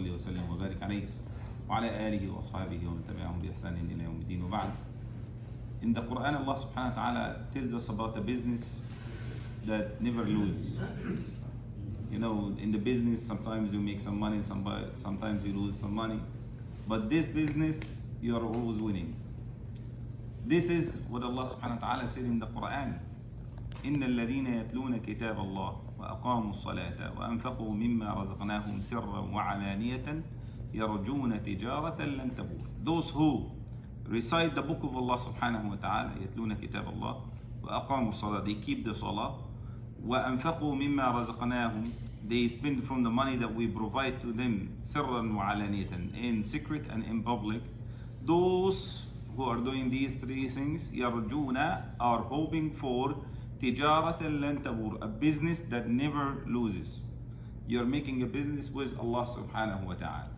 صل وسلم وبارك عليه وعلى آله وأصحابه ومن تبعهم بإحسان إلى يوم الدين وبعد. In the Quran, Allah subhanahu wa ta'ala tells us about a business that never loses. You know, in the business, sometimes you make some money, sometimes you lose some money. But this business, you are always winning. This is what Allah subhanahu wa ta'ala said in the Quran. إن الذين يتلون كتاب الله وأقاموا الصلاة وأنفقوا مما رزقناهم سرا وعلانية يرجون تجارة لن تبور. Those who recite the book of Allah subhanahu wa ta'ala, يتلون كتاب الله وأقاموا الصلاة, they keep the salah, وأنفقوا مما رزقناهم, they spend from the money that we provide to them, سرا وعلانية, in secret and in public. Those who are doing these three things, يرجون, are hoping for تجارة لن تبور, a business that never loses. You're making a business with Allah subhanahu wa ta'ala.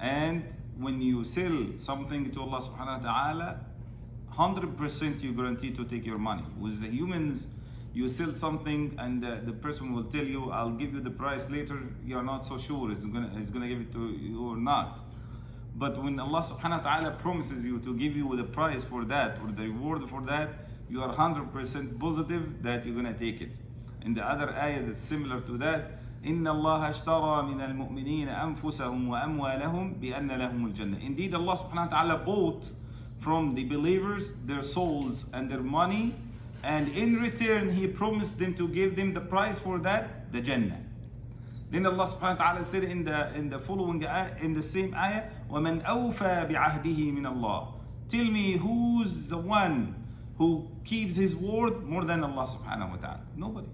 And when you sell something to Allah subhanahu wa ta'ala, 100% you guarantee to take your money. With the humans, you sell something and the person will tell you, I'll give you the price later, you're not so sure it's gonna give it to you or not. But when Allah subhanahu wa ta'ala promises you to give you the price for that or the reward for that, you are 100% positive that you're gonna take it. In the other ayah that's similar to that, إن الله اشترى من المؤمنين أنفسهم وأموالهم بأن لهم الجنة. Indeed, Allah subhanahu wa ta'ala bought from the believers their souls and their money, and in return He promised them to give them the price for that, the Jannah. Then Allah subhanahu wa ta'ala said in the following ayah, in the same ayah, وَمَنْ أَوْفَى بِعَهْدِهِ مِنَ اللَّهِ. Tell me who's the one who keeps his word more than Allah subhanahu wa ta'ala? Nobody.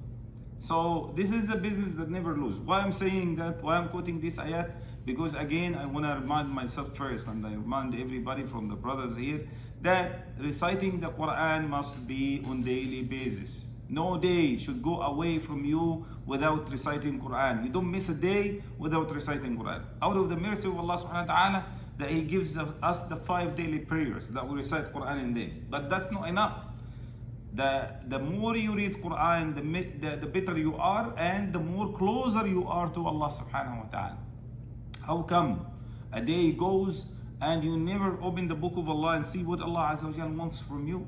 So this is the business that never loses. Why I'm saying that, why I'm quoting this ayat? Because again, I want to remind myself first, and I remind everybody from the brothers here, that reciting the Quran must be on daily basis. No day should go away from you without reciting Quran. You don't miss a day without reciting Quran. Out of the mercy of Allah subhanahu wa ta'ala, that He gives us the 5 daily prayers that we recite Quran in them. But that's not enough. The more you read Quran, the better you are, and the more closer you are to Allah subhanahu wa ta'ala. How come a day goes and you never open the book of Allah and see what Allah Azza wa Jalla wants from you?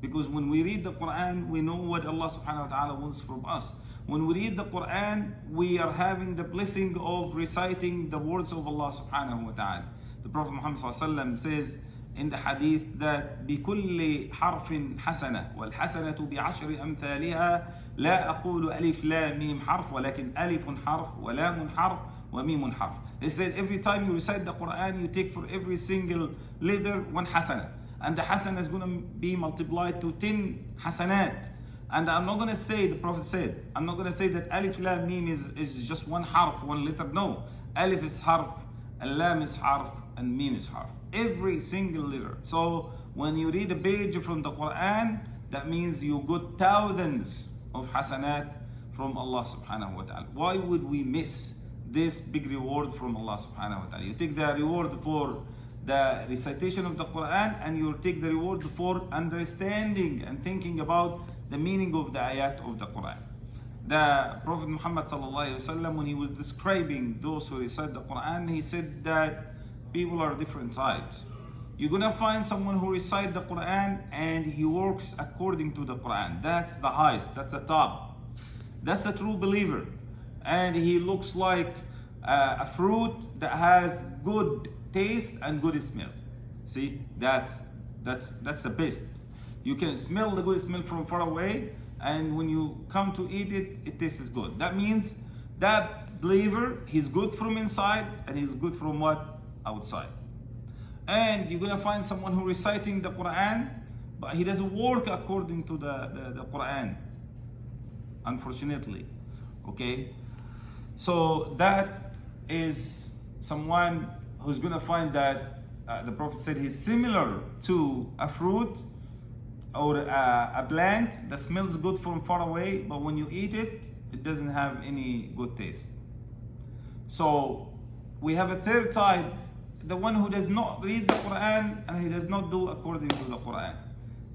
Because when we read the Quran, we know what Allah subhanahu wa ta'ala wants from us. When we read the Quran, we are having the blessing of reciting the words of Allah subhanahu wa ta'ala. The Prophet Muhammad says in the hadith that بكل حرف حسنة والحسنة بعشر أمثالها لا أقول ألف لا ميم حرف ولكن ألف حرف ولام حرف وميم حرف. He said every time you recite the Quran, you take for every single letter 1 hasana, and the hasana is going to be multiplied to 10 hasanat. And I'm not going to say, the Prophet said, I'm not going to say that alif lam mim is just 1 harf, 1 letter. No, alif is harf, and lam is harf, and mim is harf. Every single letter. So when you read a page from the Quran, that means you got thousands of hasanat from Allah subhanahu wa ta'ala. Why would we miss this big reward from Allah subhanahu wa ta'ala? You take the reward for the recitation of the Quran, and you take the reward for understanding and thinking about the meaning of the ayat of the Quran. The Prophet Muhammad sallallahu alaihi wasallam, when he was describing those who recite the Quran, he said that people are different types. You're gonna find someone who recites the Quran and he works according to the Quran. That's the highest, that's the top. That's a true believer. And he looks like a fruit that has good taste and good smell. See, that's the best. You can smell the good smell from far away, and when you come to eat it, it tastes good. That means that believer, he's good from inside and he's good from what? Outside. And you're gonna find someone who reciting the Quran, but he doesn't work according to the Quran, unfortunately. Okay, so that is someone who's gonna find that the Prophet said he's similar to a fruit or a plant that smells good from far away, but when you eat it, it doesn't have any good taste. So we have a third type, the one who does not read the Quran and he does not do according to the Quran.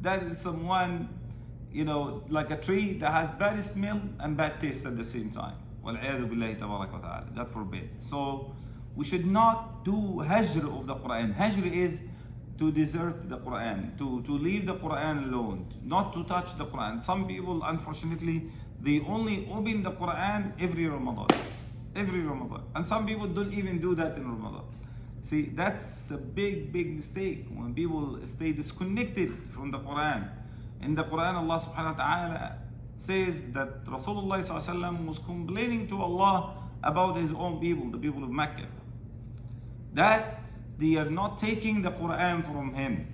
That is someone, like a tree that has bad smell and bad taste at the same time. وَالْعِيَاذُ بِاللَّهِ تَبَارَكَ وَتَعَالَى. God forbid. So We should not do hajr of the Quran. Hajr is to desert the Quran, to leave the Quran alone, not to touch the Quran. Some people, unfortunately, they only open the Quran every Ramadan. Every Ramadan. And some people don't even do that in Ramadan. See, that's a big, big mistake when people stay disconnected from the Quran. In the Quran, Allah subhanahu wa ta'ala says that Rasulullah sallallahu alaihi wasallam was complaining to Allah about his own people, the people of Mecca, that they are not taking the Quran from him.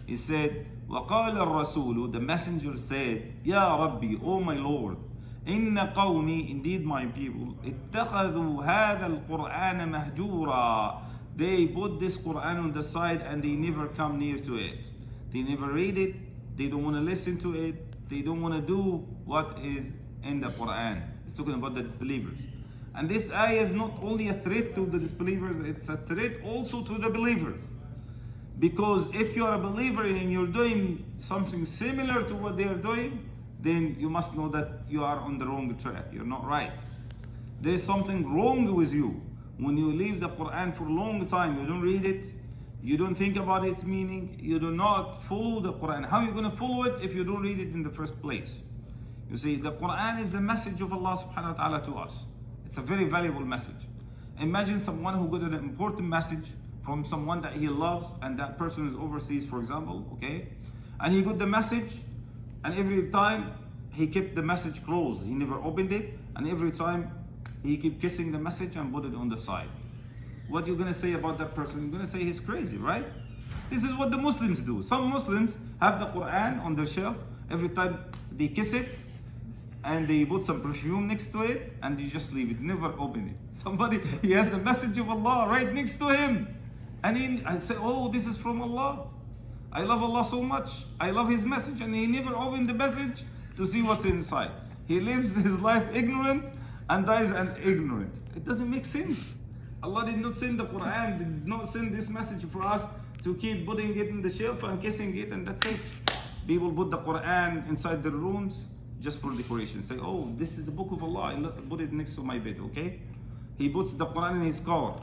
He said, وَقَالَ الرَّسُولُ, the messenger said, Ya Rabbi, O my Lord, إِنَّ قَوْمِي, indeed my people, اتَّخَذُوا هَذَا الْقُرْآنَ مَهْجُورًا, they put this Quran on the side and they never come near to it. They never read it, they don't want to listen to it, they don't want to do what is in the Quran. It's talking about the disbelievers. And this ayah is not only a threat to the disbelievers, it's a threat also to the believers. Because if you are a believer and you're doing something similar to what they are doing, then you must know that you are on the wrong track. You're not right. There's something wrong with you. When you leave the Quran for a long time, you don't read it, you don't think about its meaning, you do not follow the Quran. How are you going to follow it if you don't read it in the first place? You see, the Quran is the message of Allah subhanahu wa ta'ala to us. It's a very valuable message. Imagine someone who got an important message from someone that he loves, and that person is overseas, for example, okay? And he got the message, and every time he kept the message closed. He never opened it, and every time he kept kissing the message and put it on the side. What you're going to say about that person? You're going to say he's crazy, right? This is what the Muslims do. Some Muslims have the Quran on their shelf. Every time they kiss it, and they put some perfume next to it, and they just leave it, never open it. Somebody, he has the message of Allah right next to him. And I say, oh, this is from Allah. I love Allah so much. I love His message, and he never opened the message to see what's inside. He lives his life ignorant and dies an ignorant. It doesn't make sense. Allah did not send the Quran, did not send this message for us to keep putting it in the shelf and kissing it, and that's it. People put the Quran inside their rooms just for decoration. Say, oh, this is the book of Allah, I put it next to my bed, okay? He puts the Quran in his car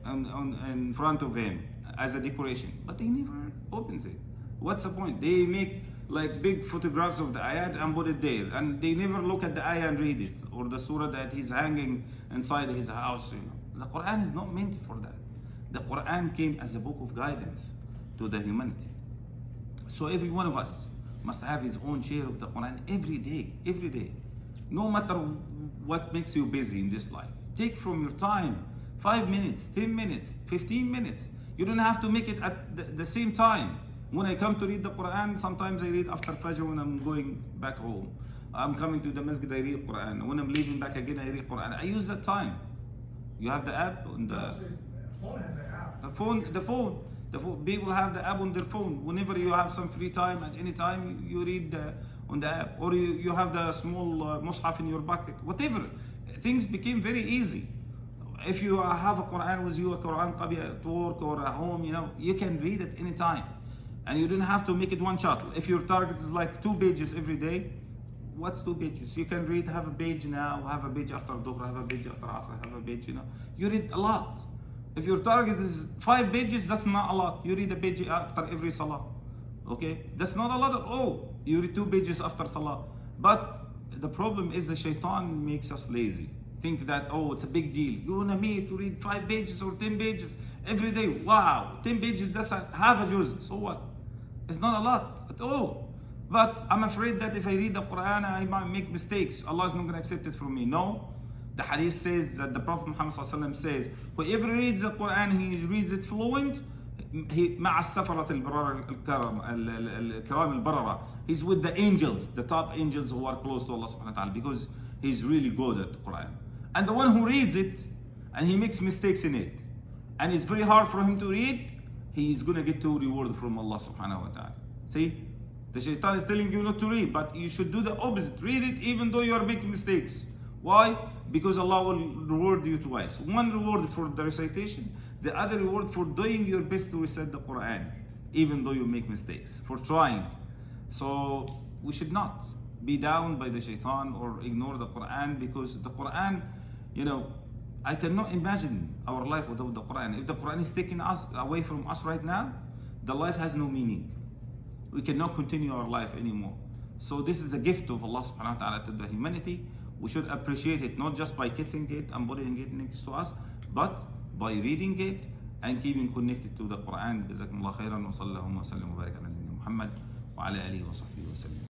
in front of him as a decoration, but he never opens it. What's the point? They make like big photographs of the ayat and put it there, and they never look at the ayah and read it, or the surah that he's hanging inside his house. You know, the Quran is not meant for that. The Quran came as a book of guidance to the humanity. So every one of us must have his own share of the Quran every day, no matter what makes you busy in this life. Take from your time 5 minutes, 10 minutes, 15 minutes. You don't have to make it at the same time. When I come to read the Quran, sometimes I read after Fajr when I'm going back home. I'm coming to the masjid, I read Quran. When I'm leaving back again, I read Quran. I use that time. You have the app on the phone has an app. The phone. People have the app on their phone. Whenever you have some free time, at any time, you read on the app. Or you have the small mushaf in your pocket. Whatever. Things became very easy. If you have a Quran with you, a Quran copy at work or at home, you know, you can read it any time. And you don't have to make it one shot. If your target is like 2 pages every day, what's 2 pages? You can read, have a page now, have a page after Dhuhr, have a page after Asr, have a page, you know. You read a lot. If your target is 5 pages, that's not a lot. You read a page after every salah. Okay? That's not a lot at all. You read 2 pages after salah. But the problem is the shaitan makes us lazy. Think that, oh, it's a big deal. You want me to read 5 pages or 10 pages every day? Wow, 10 pages, that's half a juz. So what? It's not a lot at all. But I'm afraid that if I read the Quran, I might make mistakes. Allah is not going to accept it from me. No. The hadith says that the Prophet Muhammad says, whoever reads the Quran, he reads it fluent, مع السفرة الكرام البررة. He's with the angels, the top angels who are close to Allah subhanahu wa ta'ala, because he's really good at the Quran. And the one who reads it, and he makes mistakes in it, and it's very hard for him to read, he's going to get to reward from Allah subhanahu wa ta'ala. See? The shaitan is telling you not to read, but you should do the opposite. Read it even though you are making mistakes. Why? Because Allah will reward you twice. One reward for the recitation, the other reward for doing your best to recite the Quran, even though you make mistakes, for trying. So we should not be down by the shaitan or ignore the Quran, because the Quran, you know, I cannot imagine our life without the Quran. If the Quran is taking us away from us right now, the life has no meaning. We cannot continue our life anymore. So this is a gift of Allah subhanahu wa ta'ala to the humanity. We should appreciate it not just by kissing it and putting it next to us, but by reading it and keeping connected to the Quran. جزاكم الله خيرا وصلى اللهم وسلم وبارك على نبينا محمد وعلى آله وصحبه وسلم.